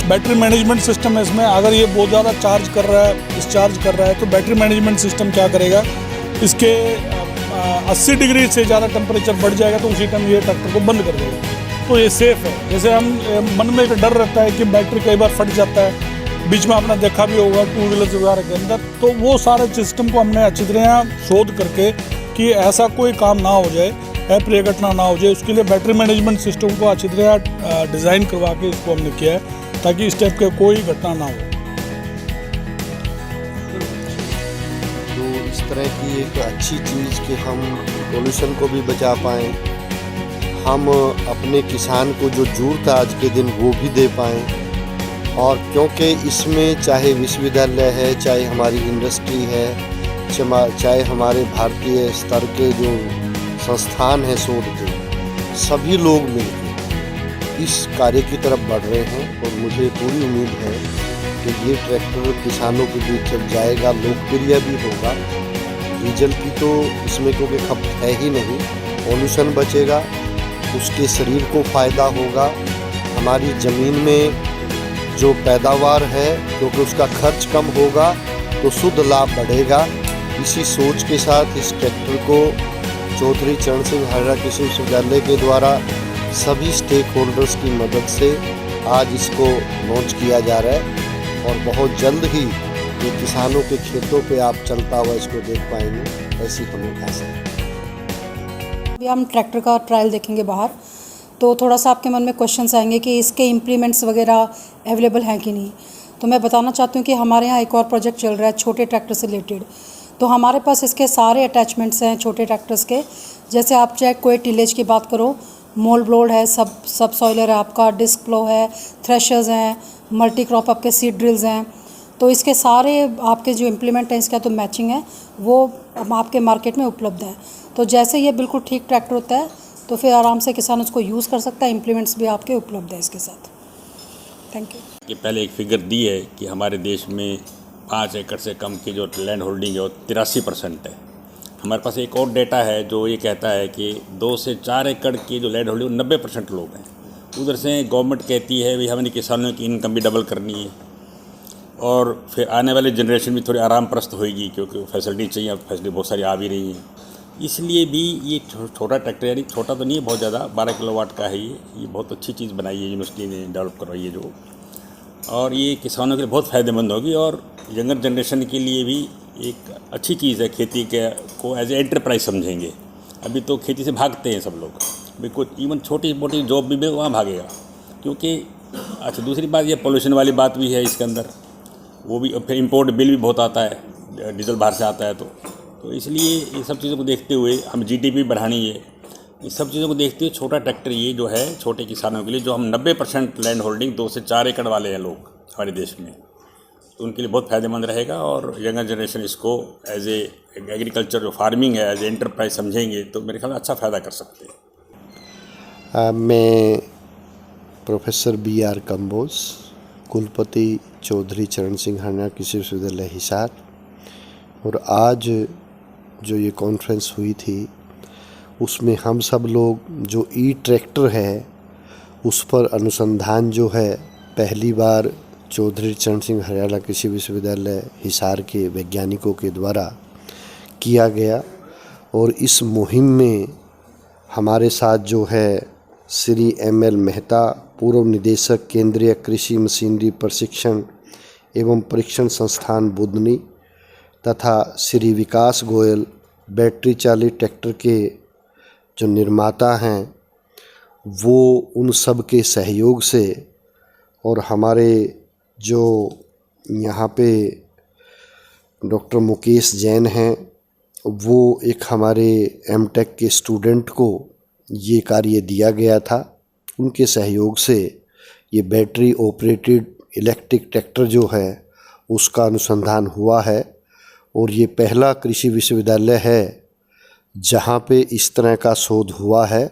Battery management system है इसमें। अगर ये बहुत ज़्यादा चार्ज कर रहा है, डिस्चार्ज कर रहा है, तो बैटरी मैनेजमेंट सिस्टम क्या करेगा, इसके 80 डिग्री से ज़्यादा टेम्परेचर बढ़ जाएगा तो उसी टाइम ये ट्रैक्टर को बंद कर देगा। तो ये सेफ़ है। जैसे हम मन में एक डर रहता है कि बैटरी कई बार फट जाता है, बीच में आपने देखा भी होगा टू व्हीलर्स वगैरह के अंदर, तो वो सारे सिस्टम को हमने अच्छी तरह शोध करके कि ऐसा कोई काम ना हो जाए, अप्रिय घटना ना हो जाए, उसके लिए बैटरी मैनेजमेंट सिस्टम को अच्छी तरह डिज़ाइन करवा के इसको हमने किया है ताकि इस टाइप के कोई घटना ना हो। तो इस तरह की एक अच्छी चीज़ कि हम पोल्यूशन को भी बचा पाएँ, हम अपने किसान को जो ज़रूरत है आज के दिन वो भी दे पाएँ। और क्योंकि इसमें चाहे विश्वविद्यालय है, चाहे हमारी इंडस्ट्री है, चाहे हमारे भारतीय स्तर के जो संस्थान हैं शोध के, सभी लोग मिलकर इस कार्य की तरफ बढ़ रहे हैं। और मुझे पूरी उम्मीद है कि ये ट्रैक्टर किसानों के बीच जब जाएगा लोकप्रिय भी होगा। डीजल की तो इसमें क्योंकि खपत है ही नहीं, पॉल्यूशन बचेगा, उसके शरीर को फ़ायदा होगा, हमारी ज़मीन में जो पैदावार है क्योंकि उसका खर्च कम होगा तो शुद्ध लाभ बढ़ेगा। इसी सोच के साथ इस ट्रैक्टर को चौधरी चरण सिंह हरियाणा कृषि विश्वविद्यालय के द्वारा सभी स्टेक होल्डर्स की मदद से आज इसको लॉन्च किया जा रहा है और बहुत जल्द ही ये किसानों के खेतों पे आप चलता हुआ इसको देख पाएंगे, ऐसी हमें आशा है। अभी हम ट्रैक्टर का ट्रायल देखेंगे बाहर, तो थोड़ा सा आपके मन में क्वेश्चंस आएंगे कि इसके इम्प्लीमेंट्स वगैरह अवेलेबल हैं कि नहीं। तो मैं बताना चाहती हूँ कि हमारे यहाँ एक और प्रोजेक्ट चल रहा है छोटे ट्रैक्टर से रिलेटेड। तो हमारे पास इसके सारे अटैचमेंट्स हैं छोटे ट्रैक्टर्स के। जैसे आप चाहे कोई टिलेज की बात करो, मोल ब्लोड है, सब सॉइलर है आपका, डिस्क प्लो है, थ्रेशर्स हैं, मल्टी क्रॉप आपके सीड ड्रिल्स हैं। तो इसके सारे आपके जो इम्प्लीमेंट हैं इसका तो मैचिंग है, वो आपके मार्केट में उपलब्ध है। तो जैसे ये बिल्कुल ठीक ट्रैक्टर होता है तो फिर आराम से किसान उसको यूज़ कर सकता है। इम्प्लीमेंट्स भी आपके उपलब्ध है इसके साथ। Thank you. ये पहले एक फिगर दी है कि हमारे देश में 5 एकड़ से कम की जो लैंड होल्डिंग है वो 83% है। हमारे पास एक और डेटा है जो ये कहता है कि 2 से 4 एकड़ की जो लैंड होल्डिंग 90% लोग हैं। उधर से गवर्नमेंट कहती है भाई हमने किसानों की इनकम भी डबल करनी है और फिर आने वाली जनरेशन भी थोड़ी आराम प्रस्त होएगी क्योंकि फैसिलिटी चाहिए, अब फैसिलिटी बहुत सारी आ भी रही हैं। इसलिए भी ये छोटा ट्रैक्टर, यानी छोटा तो नहीं है बहुत ज़्यादा, 12 किलोवाट का है ये बहुत अच्छी चीज़ बनाई है यूनिवर्सिटी ने डेवलप करवाई है जो, और ये किसानों के लिए बहुत फ़ायदेमंद होगी और यंगर जनरेशन के लिए भी एक अच्छी चीज़ है। खेती के को एज ए एंटरप्राइज समझेंगे। अभी तो खेती से भागते हैं सब लोग, बिल्कुल इवन छोटी मोटी जॉब भी वहाँ भागेगा क्योंकि अच्छा दूसरी बात ये पोल्यूशन वाली बात भी है इसके अंदर, वो भी फिर इम्पोर्ट बिल भी बहुत आता है, डीजल बाहर से आता है। तो इसलिए ये सब चीज़ों को देखते हुए हम जीडीपी बढ़ानी है। इस सब चीज़ों को देखते हुए छोटा ट्रैक्टर ये जो है छोटे किसानों के लिए, जो हम 90% लैंड होल्डिंग 2 से 4 एकड़ वाले हैं लोग हमारे देश में, तो उनके लिए बहुत फ़ायदेमंद रहेगा। और यंगर जनरेशन इसको एज ए एग्रीकल्चर जो फार्मिंग है एज ए एंटरप्राइज समझेंगे तो मेरे ख्याल में अच्छा फ़ायदा कर सकते हैं। मैं प्रोफेसर BR कंबोज, कुलपति चौधरी चरण सिंह हरियाणा कृषि विश्वविद्यालय हिसार, और आज जो ये कॉन्फ्रेंस हुई थी उसमें हम सब लोग जो ट्रैक्टर है उस पर अनुसंधान जो है पहली बार चौधरी चरण सिंह हरियाणा कृषि विश्वविद्यालय हिसार के वैज्ञानिकों के द्वारा किया गया। और इस मुहिम में हमारे साथ जो है श्री ML मेहता, पूर्व निदेशक केंद्रीय कृषि मशीनरी प्रशिक्षण एवं परीक्षण संस्थान बुदनी, तथा श्री विकास गोयल, बैटरी चालित ट्रैक्टर के जो निर्माता हैं, वो उन सब के सहयोग से, और हमारे जो यहाँ पे डॉक्टर मुकेश जैन हैं, वो एक हमारे M.Tech के स्टूडेंट को ये कार्य दिया गया था। उनके सहयोग से ये बैटरी ऑपरेटेड इलेक्ट्रिक ट्रैक्टर जो है उसका अनुसंधान हुआ है। और ये पहला कृषि विश्वविद्यालय है जहाँ पे इस तरह का शोध हुआ है।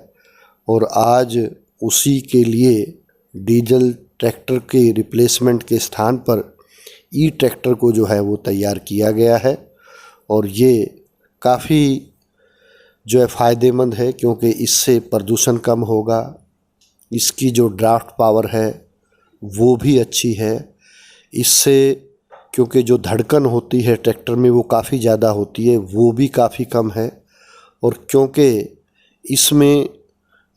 और आज उसी के लिए डीजल ट्रैक्टर के रिप्लेसमेंट के स्थान पर ट्रैक्टर को जो है वो तैयार किया गया है। और ये काफ़ी जो है फ़ायदेमंद है क्योंकि इससे प्रदूषण कम होगा, इसकी जो ड्राफ्ट पावर है वो भी अच्छी है। इससे क्योंकि जो धड़कन होती है ट्रैक्टर में वो काफ़ी ज़्यादा होती है, वो भी काफ़ी कम है। और क्योंकि इसमें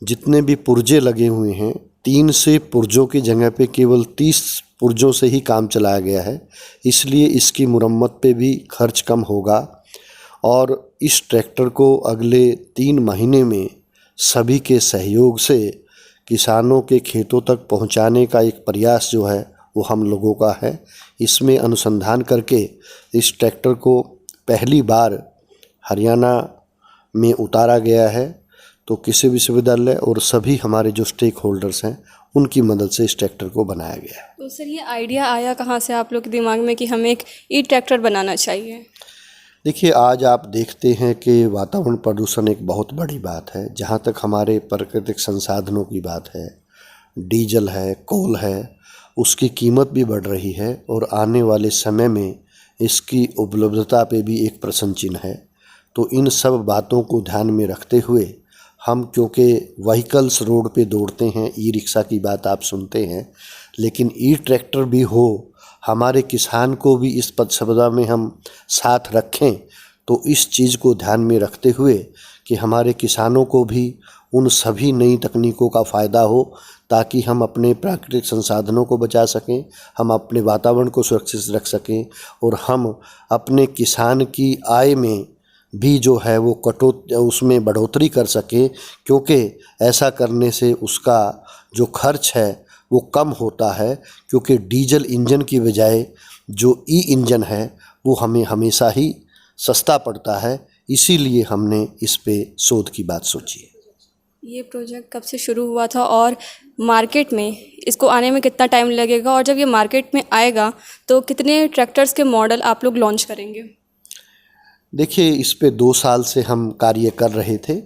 जितने भी पुर्जे लगे हुए हैं, 3 से पुर्जों की जगह पे केवल 30 पुर्जों से ही काम चलाया गया है, इसलिए इसकी मुरम्मत पे भी खर्च कम होगा। और इस ट्रैक्टर को अगले 3 महीने में सभी के सहयोग से किसानों के खेतों तक पहुंचाने का एक प्रयास जो है वो हम लोगों का है। इसमें अनुसंधान करके इस ट्रैक्टर को पहली बार हरियाणा में उतारा गया है। तो कृषि विश्वविद्यालय और सभी हमारे जो स्टेक होल्डर्स हैं उनकी मदद से इस ट्रैक्टर को बनाया गया है। तो सर ये आइडिया आया कहाँ से आप लोग के दिमाग में कि हमें एक ई ट्रैक्टर बनाना चाहिए? देखिए, आज आप देखते हैं कि वातावरण प्रदूषण एक बहुत बड़ी बात है। जहाँ तक हमारे प्राकृतिक संसाधनों की बात है, डीजल है, कोल है, उसकी कीमत भी बढ़ रही है और आने वाले समय में इसकी उपलब्धता पे भी एक प्रश्न चिन्ह है। तो इन सब बातों को ध्यान में रखते हुए हम, क्योंकि व्हीकल्स रोड पे दौड़ते हैं, ई रिक्शा की बात आप सुनते हैं, लेकिन ई ट्रैक्टर भी हो, हमारे किसान को भी इस पदसभा में हम साथ रखें। तो इस चीज़ को ध्यान में रखते हुए कि हमारे किसानों को भी उन सभी नई तकनीकों का फ़ायदा हो, ताकि हम अपने प्राकृतिक संसाधनों को बचा सकें, हम अपने वातावरण को सुरक्षित रख सकें और हम अपने किसान की आय में भी जो है वो उसमें बढ़ोतरी कर सकें। क्योंकि ऐसा करने से उसका जो खर्च है वो कम होता है, क्योंकि डीजल इंजन की बजाय जो ई इंजन है वो हमें हमेशा ही सस्ता पड़ता है। इसीलिए हमने इस पे शोध की बात सोची है। ये प्रोजेक्ट कब से शुरू हुआ था और मार्केट में इसको आने में कितना टाइम लगेगा, और जब ये मार्केट में आएगा तो कितने ट्रैक्टर्स के मॉडल आप लोग लॉन्च करेंगे? देखिए, इस पे 2 साल से हम कार्य कर रहे थे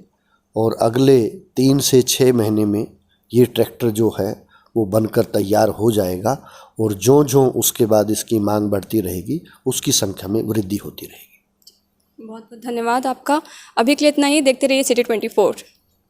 और अगले 3 से 6 महीने में ये ट्रैक्टर जो है वो बनकर तैयार हो जाएगा और जो उसके बाद इसकी मांग बढ़ती रहेगी उसकी संख्या में वृद्धि होती रहेगी। बहुत बहुत धन्यवाद आपका। अभी के लिए इतना ही। देखते रहिए सिटी 24।